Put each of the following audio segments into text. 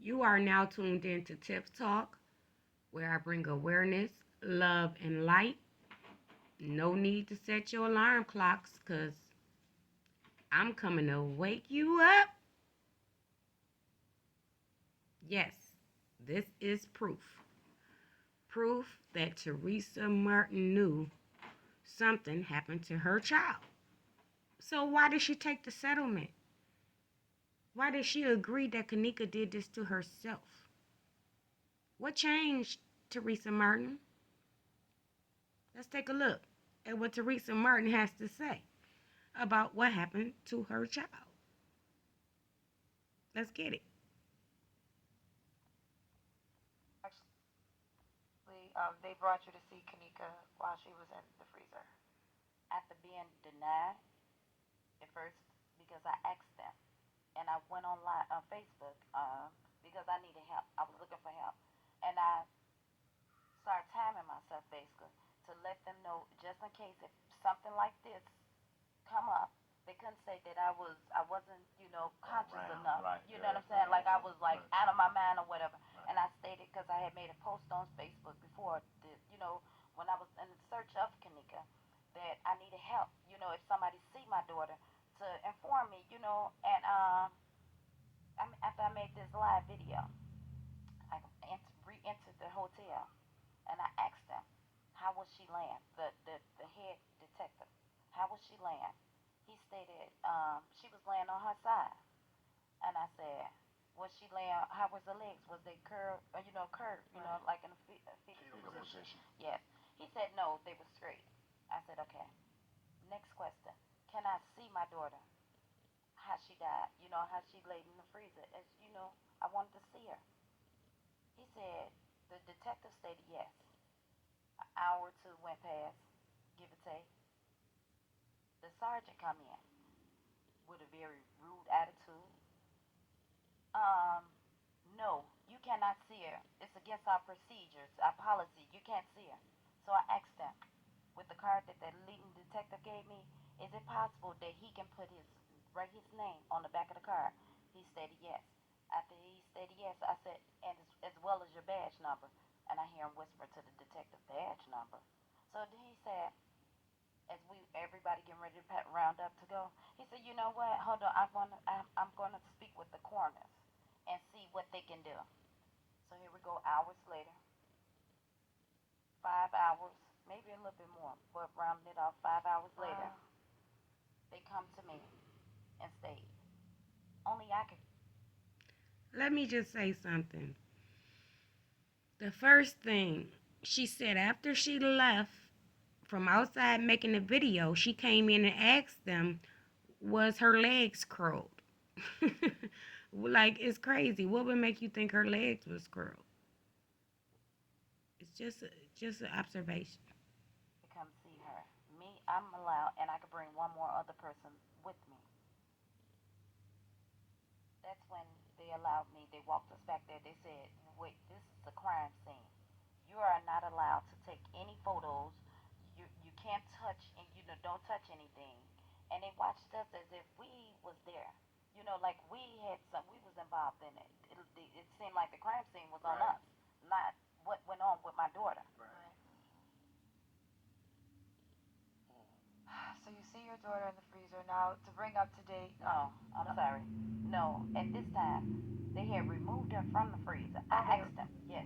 You are now tuned in to Tip Talk, where I bring awareness, love, and light. No need to set your alarm clocks, because I'm coming to wake you up. Yes, this is proof. Proof that Teresa Martin knew something happened to her child. So why did she take the settlement? Why did she agree that Kenneka did this to herself? What changed, Teresa Martin? Let's take a look at what Teresa Martin has to say about what happened to her child. Let's get it. Actually, they brought you to see Kanika while she was in the freezer. After being denied at first because I asked them, and I went online on Facebook because I needed help. I was looking for help, and I started timing myself basically to let them know just in case if something like this come up, they couldn't say that I wasn't conscious enough. Right. You know what I'm saying? Like I was like out of my mind or whatever. And I stated because I had made a post on Facebook before that when I was in search of Kanika that I needed help. If somebody see my daughter to inform me. And after I made this live video, I re-entered the hotel and I asked them, how was she laying? The head detective, how was she laying? He stated she was laying on her side. And I said, was she laying, how was the legs? Was they curved, curved, like in a fetal position? Yes. He said, no, they were straight. I said, okay. Next question. Can I see my daughter? How she died? How she laid in the freezer? I wanted to see her. He said, the detective stated yes. An hour or two went past, give or take. The sergeant come in with a very rude attitude. Um, no, you cannot see her. It's against our procedures, our policy. You can't see her. So I asked them, with the card that the leading detective gave me, is it possible that he can write his name on the back of the card? He stated yes. After he stated yes, I said, and as well as your badge number. And I hear him whisper to the detective, badge number. So then he said, as everybody getting ready to round up to go, he said, you know what? Hold on, I'm gonna speak with the coroners and see what they can do. So here we go, hours later, 5 hours, maybe a little bit more, but rounding it off, 5 hours later, they come to me and state, only I can. Let me just say something. The first thing she said after she left from outside making the video, she came in and asked them, was her legs curled? Like, it's crazy. What would make you think her legs was curled? It's just an observation. To come see her. Me, I'm allowed, and I could bring one more other person with me. That's when they allowed me. They walked us back there. They said, wait, this is a crime scene. You are not allowed to take any photos. You can't touch, and don't touch anything. And they watched us as if we was there. Like we had we was involved in it. It seemed like the crime scene was on Right. us, not what went on with my daughter. Right. So you see your daughter in the freezer. Now, to bring up to date. Oh, I'm sorry. No, at this time, they had removed her from the freezer. I asked them. Yes,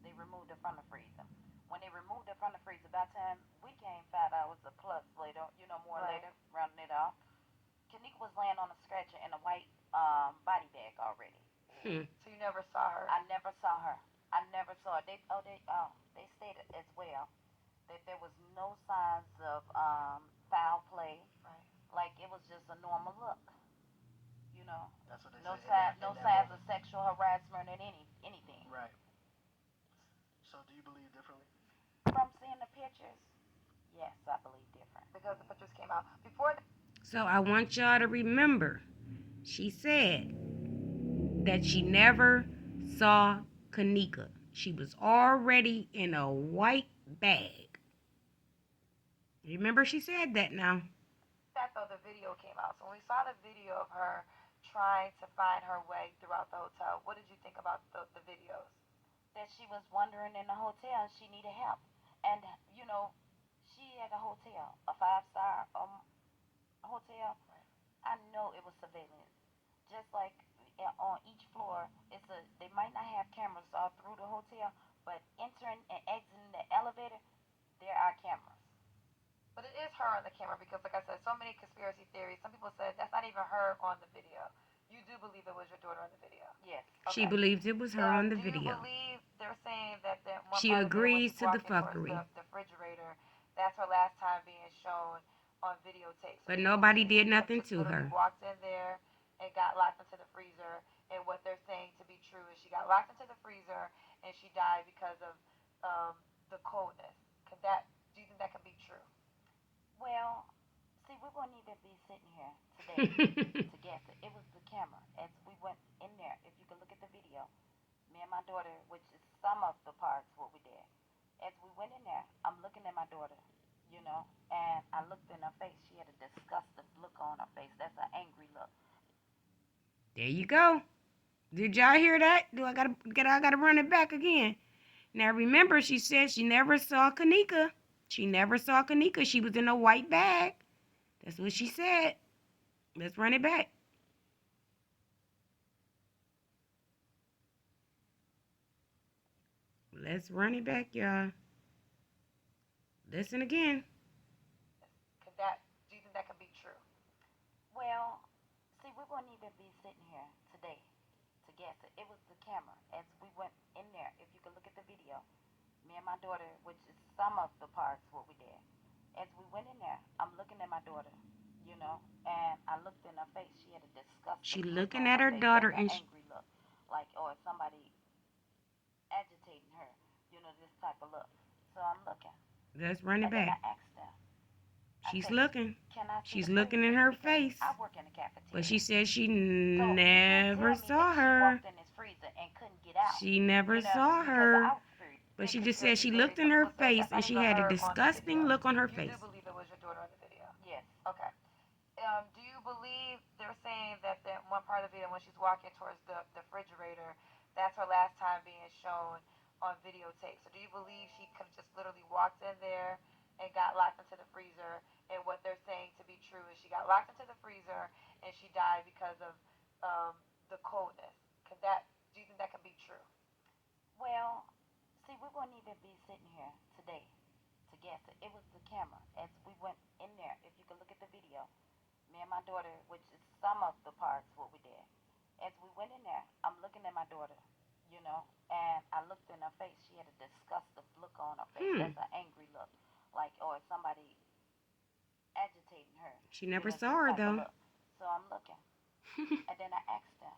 they removed her from the freezer. When they removed her from the freezer, by the time we came 5 hours or plus later, more Right. later, rounding it off, Kanika was laying on a stretcher in a white body bag already. Hmm. So you never saw her? I never saw her. I never saw her. They stated as well that there was no signs of foul play. Right. Like it was just a normal look. That's what they No say. no signs of sexual harassment and anything. Right. So do you believe differently? From seeing the pictures, yes, I believe different. Because the pictures came out before. So I want y'all to remember, she said that she never saw Kenneka. She was already in a white bag. Remember, she said that now. After the video came out, so when we saw the video of her trying to find her way throughout the hotel. What did you think about the videos? That she was wandering in the hotel and she needed help. And, you know, she had a hotel, a 5-star hotel. I know it was surveillance. Just like on each floor, they might not have cameras all through the hotel, but entering and exiting the elevator, there are cameras. But it is her on the camera because, like I said, so many conspiracy theories. Some people said that's not even her on the video. You do believe it was your daughter on the video? Yes. She Okay. believed it was her on the Do you video. believe they're saying that one She part of the video when agrees she's to the walking towards fuckery. the refrigerator, that's her last time being shown on videotape. So But do you nobody believe did she nothing just to literally her. walked in there and got locked into the freezer, and what they're saying to be true is she got locked into the freezer and she died because of the coldness? Do you think that could be true? Well, see, we wouldn't even be sitting here today to guess it. It was the camera. As we went in there, if you could look at the video, me and my daughter, which is some of the parts what we did. As we went in there, I'm looking at my daughter, you know, and I looked in her face. She had a disgusted look on her face. That's an angry look. There you go. Did y'all hear that? I gotta run it back again. Now remember, she said she never saw Kenneka. She never saw Kenneka. She was in a white bag. That's what she said. Let's run it back. Let's run it back, y'all. Listen again. Do you think that could be true? Well, see, we wouldn't even be sitting here today to guess it. It was the camera. As we went in there, if you could look at the video, me and my daughter, which is some of the parts what we did. As we went in there, I'm looking at my daughter, you know, and I looked in her face. She had a disgusted She look looking on at her face. daughter That's and an angry look, like or somebody agitating her, you know, this type of look. So I'm looking, let's run it and then back. I asked her. She's said, looking. Can I see She's the looking in freezer? her Because face. I work in the cafeteria. But she said she So you can't never tell me saw that she her. walked in this freezer and couldn't get out. She never You know, saw because her. I But big she just said conspiracy she theory. looked in Some her people said face that's not and she even had a her on the disgusting video. look on her You face. do believe it was your daughter on the video? Yes. Okay. Do you believe they're saying that one part of the video when she's walking towards the refrigerator, that's her last time being shown on videotape? So do you believe she could have just literally walked in there and got locked into the freezer, and what they're saying to be true is she got locked into the freezer and she died because of the coldness? Do you think that could be true? Well, see, we wouldn't even be sitting here today to guess it. It was the camera. As we went in there, if you could look at the video, me and my daughter, which is some of the parts what we did. As we went in there, I'm looking at my daughter, you know, and I looked in her face. She had a disgusted look on her face. That's an angry look, like or somebody agitating her. She never You know, saw this her type of though. look. So I'm looking, and then I asked her.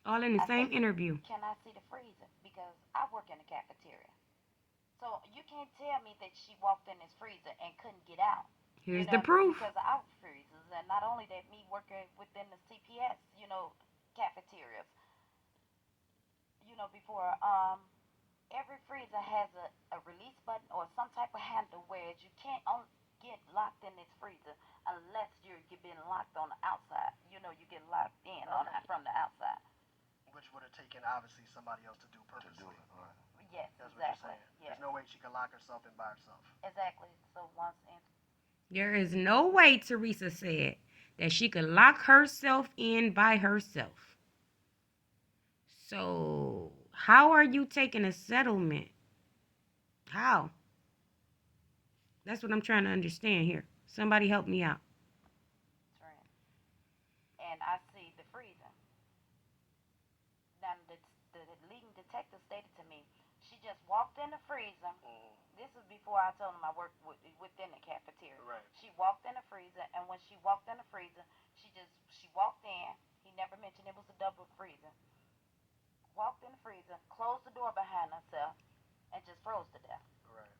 All in the I same said, interview. Can I see the freezer? Because I work in the cafeteria. So you can't tell me that she walked in this freezer and couldn't get out. Here's You the know, proof. because of our freezers, and not only that, me working within the CPS, you know, cafeterias. You know, before every freezer has a release button or some type of handle where you can't get locked in this freezer unless you've been locked on the outside. You know, you get locked in from the outside. Which would have taken obviously somebody else to do purposely. Yes, That's what you're exactly. saying. Yes. There's no way she can lock herself in by herself. Exactly. So once in. There is no way, Teresa said, that she could lock herself in by herself. So, how are you taking a settlement? How? That's what I'm trying to understand here. Somebody help me out. And I see the freezer. Now, the leading detective stated to me, she just walked in the freezer. This was before I told him I worked within the cafeteria. Right. She walked in the freezer, and when she walked in the freezer, she walked in. He never mentioned it was a double freezer. Walked in the freezer, closed the door behind herself, and just froze to death. Right.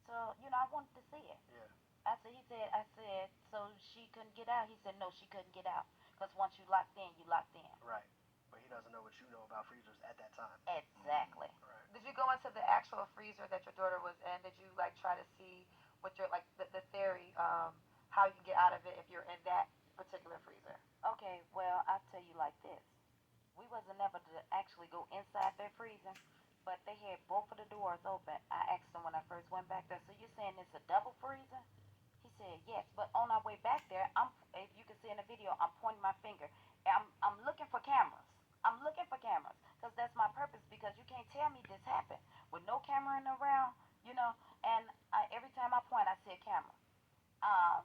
So, you know, I wanted to see it. Yeah. I said, so she couldn't get out? He said, no, she couldn't get out. Because once you locked in, you locked in. Right. But he doesn't know what you know about freezers at that time. Exactly. Right. Did you go into the actual freezer that your daughter was in? Did you try to see what your the theory how you can get out of it if you're in that particular freezer? Okay, well, I'll tell you like this. We wasn't never to actually go inside their freezer, but they had both of the doors open. I asked them when I first went back there, so you're saying it's a double freezer? He said yes, but on our way back there, if you can see in the video, I'm pointing my finger. I'm looking for cameras. I'm looking for cameras because that's my purpose. Because you can't tell me this happened with no camera in around, you know. And every time I point, I see a camera. Um,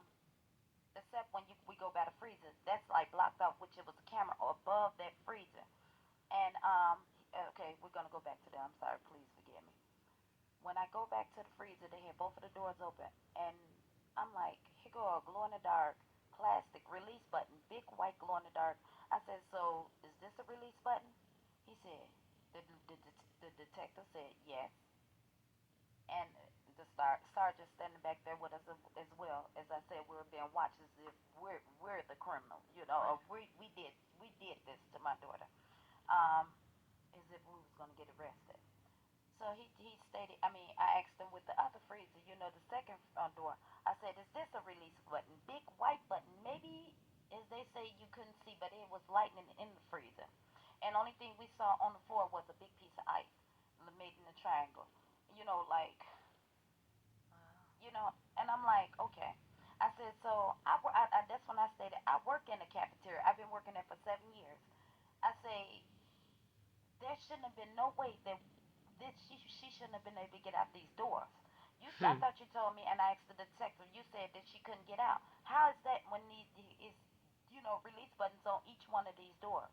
except when we go by the freezer, that's like blocked off, which it was a camera above that freezer. And okay, we're gonna go back to that. I'm sorry, please forgive me. When I go back to the freezer, they had both of the doors open, and I'm like, here go a glow in the dark plastic release button, big white glow in the dark. I said, so is this a release button? He said, the detective said yes, and the sergeant standing back there with us as well. As I said, we were being watched as if we're the criminal, you know, or we did this to my daughter, um, as if we was gonna get arrested. So he stated, I mean, I asked him with the other freezer, you know, the second door. I said, is this a release button? Big white button. Maybe, as they say, you couldn't see, but it was lightning in the freezer. And only thing we saw on the floor was a big piece of ice made in a triangle. You know, like, and I'm like, okay. I said, so that's when I stated, I work in the cafeteria. I've been working there for 7 years. I say, there shouldn't have been no way that she shouldn't have been able to get out these doors. I Hmm. thought you told me, and I asked the detective. You said that she couldn't get out. How is that when these is release buttons on each one of these doors?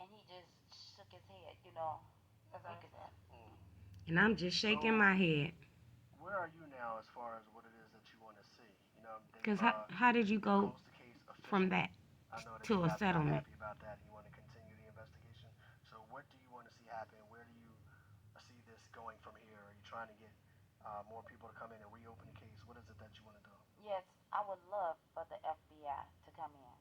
And he just shook his head. As He I could. understand. Mm. And I'm just shaking So my head. where are you now as far as what it is that you want to see? They've Because how did you they've go closed the case from officially. that I know that to you're a not settlement? happy about that. And you want to continue the investigation. So what do you want to see happen? Where do you see this going from here? Are you trying to get more people to come in and reopen the case? What is it that you want to do? Yes, I would love for the FBI to come in.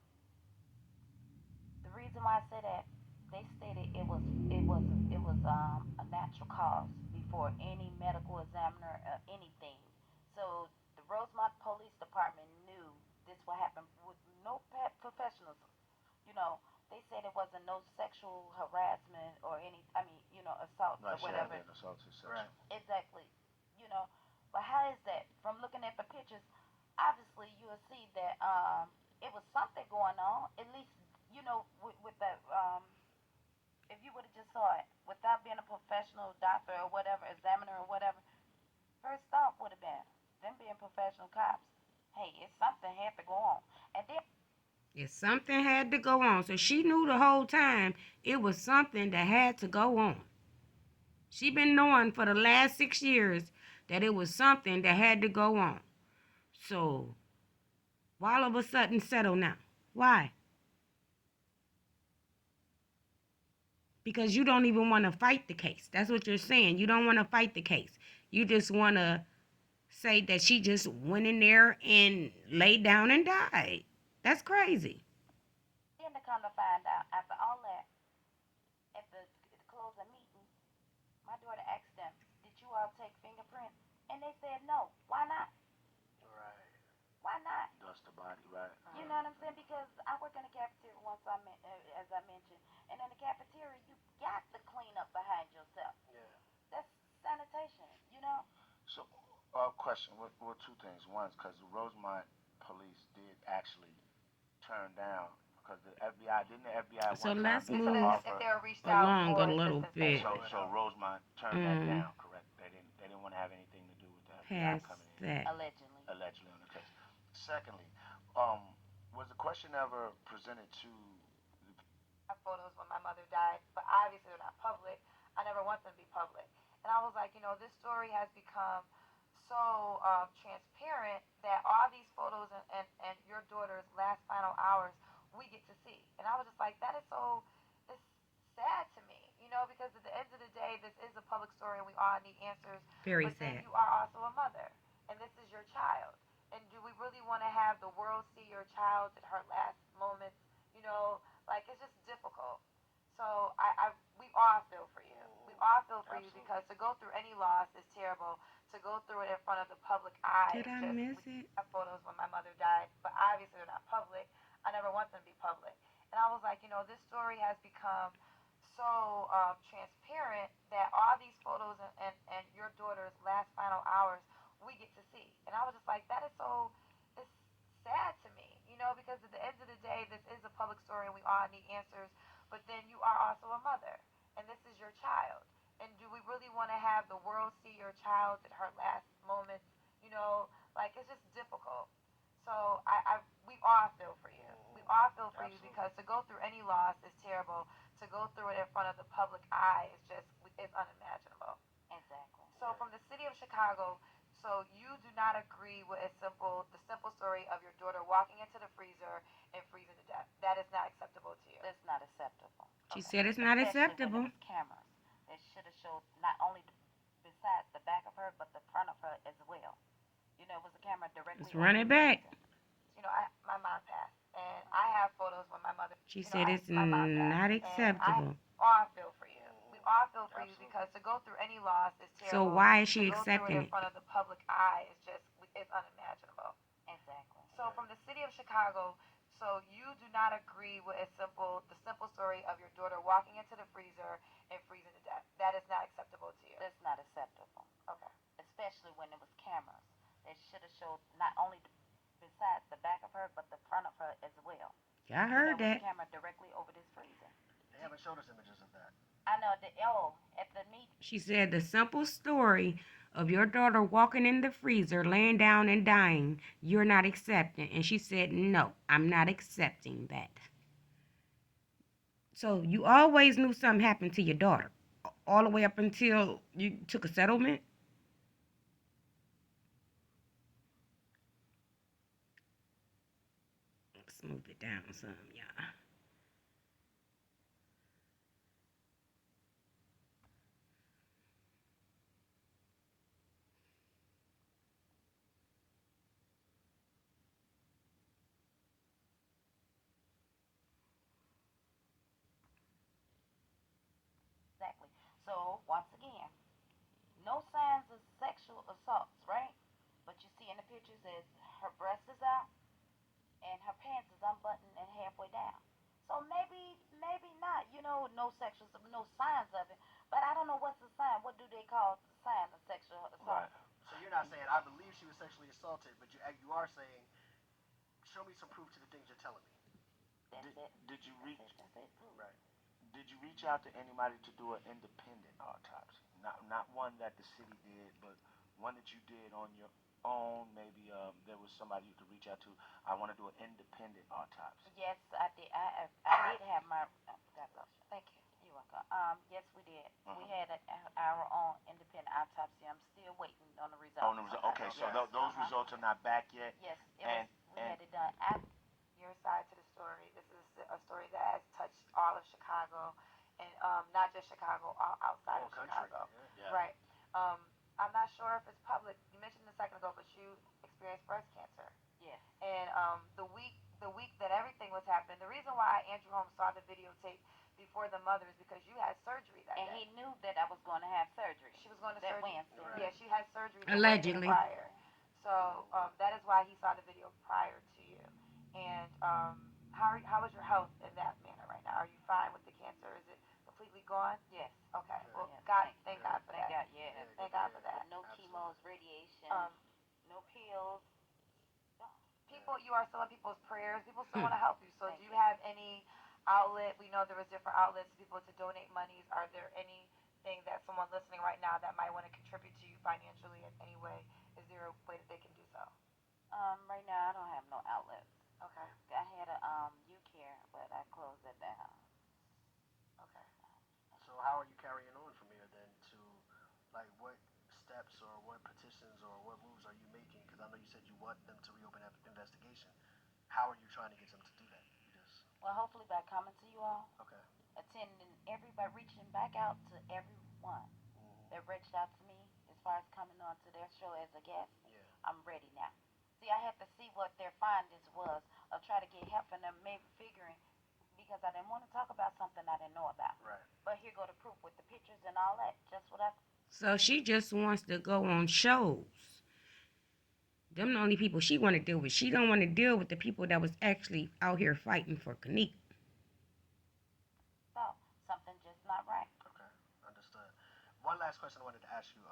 The reason why I say that, they stated it was a natural cause before any medical examiner or anything. So the Rosemont Police Department knew this would happen with no professionals. You know, they said it wasn't no sexual harassment or any. I mean, assault Right, or she had whatever. been assaulted Right. sexually. Exactly. You know, but how is that? From looking at the pictures, obviously you will see that it was something going on. At least with the if you would have just saw it without being a professional doctor or whatever, examiner or whatever, first thought would have been them being professional cops. Hey, it's something had to go on, and then If something had to go on, so she knew the whole time it was something that had to go on. She been knowing for the last 6 years that it was something that had to go on. So why all of a sudden settle now? Why? Because you don't even want to fight the case. That's what you're saying. You don't want to fight the case. You just want to say that she just went in there and laid down and died. That's crazy. to come to find out after all that, at the closing meeting, my daughter asked them, "Did you all take fingerprints?" And they said no. Why not? Right. Why not? Dust the body, right? You know what I'm saying? Because I work in the cafeteria as I mentioned, and in the cafeteria you got to clean up behind yourself. Yeah. That's sanitation, you know. So, question. Well, two things. One, because the Rosemont police did actually turn down because the FBI didn't the FBI So one time let's They make said an move if offer. they were reached out along a for little assistance, they bit So would. so Rosemont turned that um, down, correct? They didn't want to have anything to do with the FBI past coming in that. Allegedly. allegedly on the case. Secondly, um, was the question ever presented to the Photos when my mother died, but obviously they're not public. I never want them to be public. And I was like, this story has become so transparent that all these photos and your daughter's last final hours we get to see. And I was just like, that is so, it's sad to me, because at the end of the day, this is a public story and we all need answers. Very But then sad. you are also a mother, and this is your child. And do we really want to have the world see your child at her last moments? Like it's just difficult. So we all feel for you. We Mm-hmm. all feel for you because Absolutely. to go through any loss is terrible. to go through it in front of the public eye Did is I just, miss we it? have photos when my mother died, but obviously they're not public. I never want them to be public. And I was like, this story has become so transparent that all these photos and your daughter's last final hours we get to see. And I was just like, that is so, it's sad to me, because at the end of the day, this is a public story and we all need answers. But then you are also a mother, and this is your child. And do we really want to have the world see your child at her last moments? Like it's just difficult. So we all feel for you. We all feel for you Absolutely. because to go through any loss is terrible. To go through it in front of the public eye is just it's unimaginable. Exactly. So from the city of Chicago, so you do not agree with the simple story of your daughter walking into the freezer and freezing to death. That is not acceptable to you. That's not acceptable. She Okay. said it's not Especially when acceptable. it was cameras. They should have showed not only besides the back of her, but the front of her as well. It was a camera directly Let's over run the it back. freezer. My mom passed, and I have photos when my mother. She said it's my mom passed, not and acceptable. all feel for you. We all feel for you Absolutely. because to go through any loss is So terrible. why is To she go through it accepting in it? front of the public eye is just it's unimaginable. Exactly. So from the city of Chicago, so you do not agree with the simple story of your daughter walking into the freezer and freezing to death. That is not acceptable to you. That's not acceptable. Okay. Especially when it was cameras. They should have showed not only besides the back of her, but the front of her as well. Y'all There heard was a that. camera directly over this freezer. They haven't showed us images of that. I know at the meeting. She said the simple story of your daughter walking in the freezer, laying down and dying, you're not accepting. And she said, no, I'm not accepting that. So you always knew something happened to your daughter, all the way up until you took a settlement? Let's move it down some, y'all. Exactly. So once again, no signs of sexual assaults, right? But you see in the pictures is her breast is out and her pants is unbuttoned and halfway down. So maybe not. No signs of it. But I don't know what's the sign. What do they call the sign of sexual assault? Right. So you're not saying I believe she was sexually assaulted, but you are saying show me some proof to the things you're telling me. That's Did, it. did you reach? That's it. Right. Did you reach out to anybody to do an independent autopsy? Not one that the city did, but one that you did on your own. Maybe there was somebody you could reach out to. I want to do an independent autopsy. Yes, I did. I did have my. God bless you. Thank you. You're welcome. Yes, we did. We had our own independent autopsy. I'm still waiting on the results. On the result. Okay, so Yes. those results are not back yet. Yes, And we had it done after. Your side to the story. This is a story that has touched all of Chicago, and not just Chicago, all outside Whole of country. Chicago. Yeah. Right. I'm not sure if it's public. You mentioned a second ago, but you experienced breast cancer, Yes. and the week that everything was happening, the reason why Andrew Holmes saw the videotape before the mother is because you had surgery that And day. he knew that I was going to have surgery. She was going to that surgery. Wednesday. Right. Yeah, she had surgery the Allegedly. Wednesday prior. So that is why he saw the video prior to you. And how is your health in that manner right now? Are you fine with the cancer? Is it completely gone? Yes. Okay. Well, Yes. thank God for Thank that. God. Yeah. Thank God for that. No Absolutely. chemos, radiation, Um, no pills. you are still in people's prayers. People still want to help you. So Thank do you you. have any outlet? We know there was different outlets for people to donate monies. Are there anything that someone listening right now that might want to contribute to you financially in any way? Is there a way that they can do so? Right now I don't have no outlets. Okay. I had a U-Care, but I closed it down. Okay. So how are you carrying on from here then to like what steps or what petitions or what moves are you making? Because I know you said you want them to reopen that investigation. How are you trying to get them to do that? You just Well, hopefully by coming to you all, okay. attending everybody, reaching back out to everyone Mm-hmm. that reached out to me as far as coming on to their show as a guest. Yeah. I'm ready now. See, I had to see what their findings was, or try to get help in them, maybe figuring because I didn't want to talk about something I didn't know about. Right. But here go the proof with the pictures and all that. Just what I So she just wants to go on shows. Them the only people she want to deal with. She don't want to deal with the people that was actually out here fighting for Kenneka. So something just not right. Okay, understood. One last question I wanted to ask you.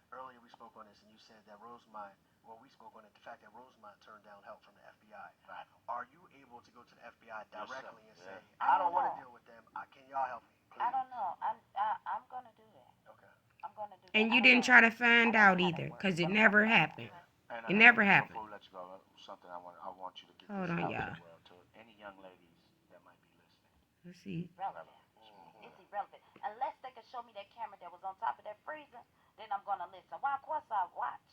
Earlier we spoke on this, and you said that Rosemont. Well, we spoke on it. The fact that Rosemont turned down help from the FBI. Right. Are you able to go to the FBI directly and say, Yeah. "I don't I don't want to know. deal with them. Can y'all help me, please?" I don't know. I'm gonna do that. Okay. I'm gonna do that. And you I don't didn't know. try to I find don't know out how either, that works, because it but I'm never gonna find happened. out. And It never happened. before we let you go, something I want you to get Hold this on, out y'all. as well to any young ladies that might be listening. Let's see. Relevant. It's irrelevant. Unless they can show me that camera that was on top of that freezer, then I'm gonna listen. Why? Of course I watch,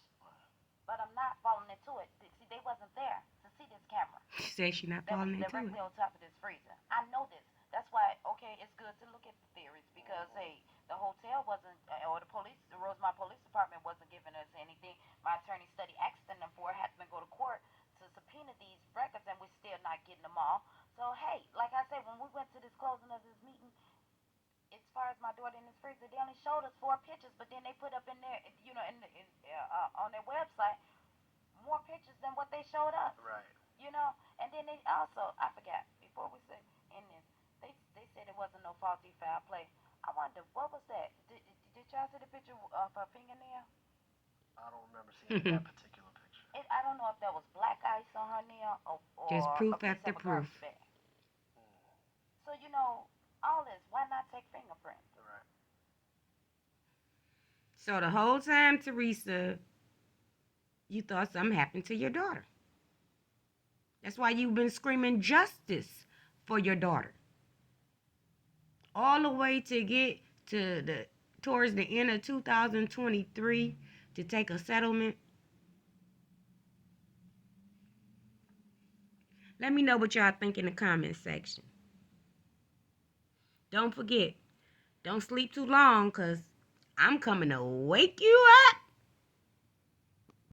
but I'm not falling into it. See, they wasn't there to see this camera. She said she not That was falling into directly it. on top of this freezer. I know this. That's why, okay, it's good to look at the theories because, hey, the hotel wasn't, or the police, the Rosemont Police Department wasn't giving us anything. My attorney study asking them for it, had to go to court to subpoena these records, and we're still not getting them all. So, hey, like I said, when we went to this closing of this meeting, as far as my daughter in this freezer, they only showed us 4 pictures, but then they put up in there, on their website, more pictures than what they showed us. Right. And then they also, I forgot, before we said in this, they said it wasn't no faulty foul play. I wonder, what was that? Did y'all see the picture of her fingernail? I don't remember seeing that particular picture. I don't know if that was black ice on her nail or Just a proof piece after of a proof. garbage bag. So, all this, why not take fingerprints? Right. So the whole time, Teresa, you thought something happened to your daughter. That's why you've been screaming justice for your daughter. All the way to get to towards the end of 2023 to take a settlement. Let me know what y'all think in the comment section. Don't forget, don't sleep too long, because I'm coming to wake you up